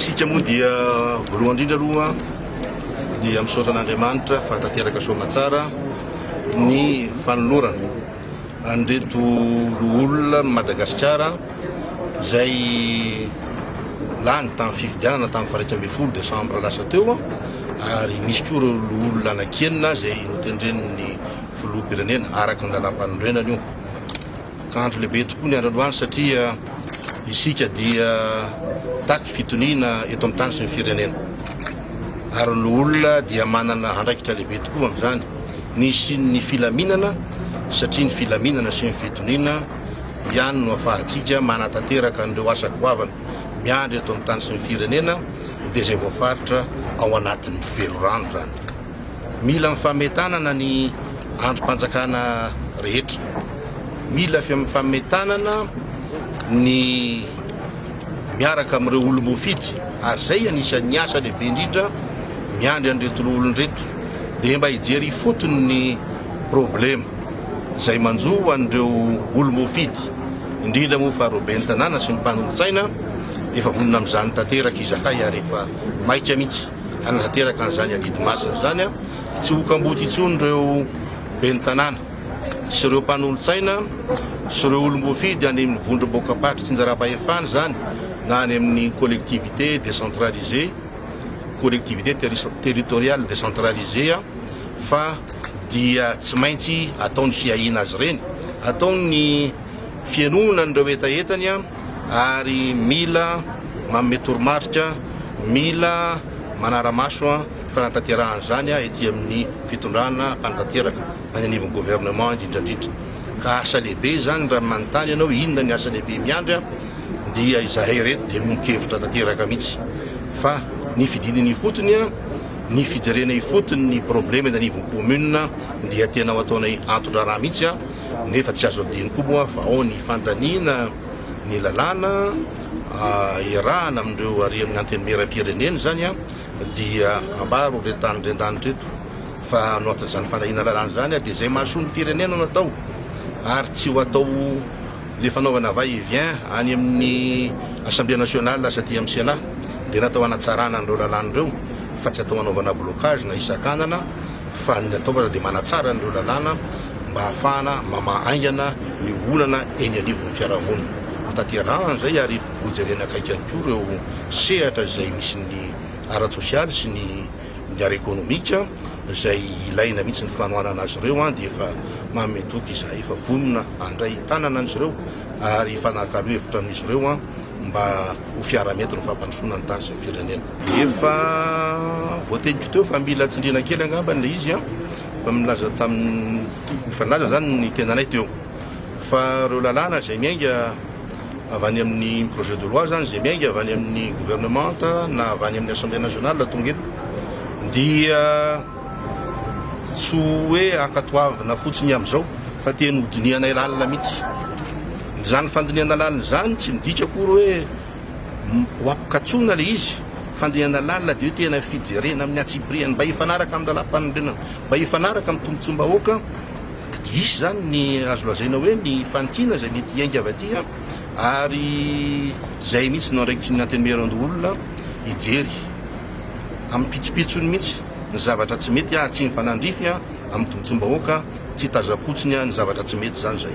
Isika moa dia voalohany indrindra aloha dia misaotra an'Andriamanitra fa tanteraka soamatsara ny fanolorana andreto olona Madagasikara izay lany tamin'ny fifidianana tamin'ny faha 12 Desambra lasa teo, ary misy koa ireo olona anakenina izay notendren'ny filoham-pirenena araka ny lalam-panorenana io. Kanto lehibe tokoa ny androany satria isika dia taky fitoniana eto amin'ny tany sy ny firenena, ary ny olona dia manana andraikitra lehibe tokoa amin'izany nisy ny filaminana, satria ny filaminana sy ny fitoniana ihany no ahafahantsika manatanteraka an'ireo asa goavana miandry eto amin'ny tany sy ny firenena, dia izay voafaritra ao anatin'ny velorano zany. Mila mifametanana ny androm-panjakana rehetra, mila mifametanana ny miaraka amin'ireo olom-bofidy, ary zay anisan'ny asa lehibe indrindra miandry an'reto olon'reto, dia mba hijery fotony ny problema izay manjo an'ireo olom-bofidy, indrindra moa fa roben'ny tanàna sy ny mpanolontsaina efa vonona amin'izany tanteraka izahay, ary efa maika mihitsy anatanteraka an'izany alidy masina zany tsy hokamboty intsony ireo ben'ny tanàna sy ireo mpanolontsaina sy ireo olom-bofidy any amin'ny vondrom-bokapatry tsinjaram-pahefana zany, na any amin'ny collectivité décentralisée, collectivité territoriale décentralisée, fa dia tsy maintsy ataony fiahina azy reny, ataony ny fianonana n'ireo etaetany, ary mila manome toromarika, mila manara-maso fanatanterahana zany ety amin'ny fitondrana mpanatanteraka any anivon'ny gouvernement indrindrandrindra. Ka asa lehibe zany raha manontany ianao inona ny asa lehibe miandry, dia izahay reto dia mionkevitra tanteraka mihitsy fa ny fidininy fotony, ny fijerena fotony ny problema anivon'ny commune dia tena ataonay antondraraha mihitsy, nefa tsy azo adino koa moa fa ao ny fandaniana ny lalàna iarahana amin'ireo ary amin'ny antenimieram-pirenena zany, dia ambaro retany rendanitreto fa noatan'izany fandahina lalàna zany dia izay mahasoa ny firenena no atao, ary tsy ho atao le fanaovana va et vient any amin'ny Assemblée nationale saty amin'ny Sénat dia natao hanatsarana an'ireo lalàna ireo, fa tsy atao hanaovana blocage na isan-kanana, fa ny atao dia manatsara an'ireo lalàna mba ahafahana mamahaingana ny olana eny anivon'ny fiarahamonina tanterahana zay, ary hojerena akaiky ihany koa ireo sehatra izay misy ny ara-tsosialy sy ny ara-ekonomika izay ilaina mihitsy ny fanohanana azy ireo, dia efa mametoky izahay efa vonona andray tanana an'izy ireo ary fanakalo hevitra amin'izy ireo mba ho fiara-mety no fampandrosoana ny tany sy ny firenena. Efa voategniko teo fa mila tsindriana kely angambany le izy, fa milaza tamin'ny fanlaza zany ny tenanay teo fa ireo lalàna izay miainga avy any amin'ny projet de loi zany, izay miainga avy any amin'ny gouvernement na avy any amin'ny Assemblée nationale tonga eto, dia tsy hoe akatoavina fotsiny amin'izao fa tena hodinianay lalina mihitsy. Zany fandiniana lalina zany tsy midika akory hoe ho ampikatsona le izy, fandiniana lalina dia tena fijerena amin'ny atsipriany mba hifanaraka amin'ny lalam-panorenana, mba hifanaraka amin'ny tombotsom-bahoaka. Isy zany ny azo lazaina hoe ny fantiana izay mety hiainga avy aty, ary zay mihitsy no andraikitry ny antenimieran'olona hijery amin'ny pitsopitsony mihitsy ny zavatra tsy mety, tsy mifanandrify amin'ny tombotsom-bahoaka, tsy tazapotsiny ny zavatra tsy mety zany zay.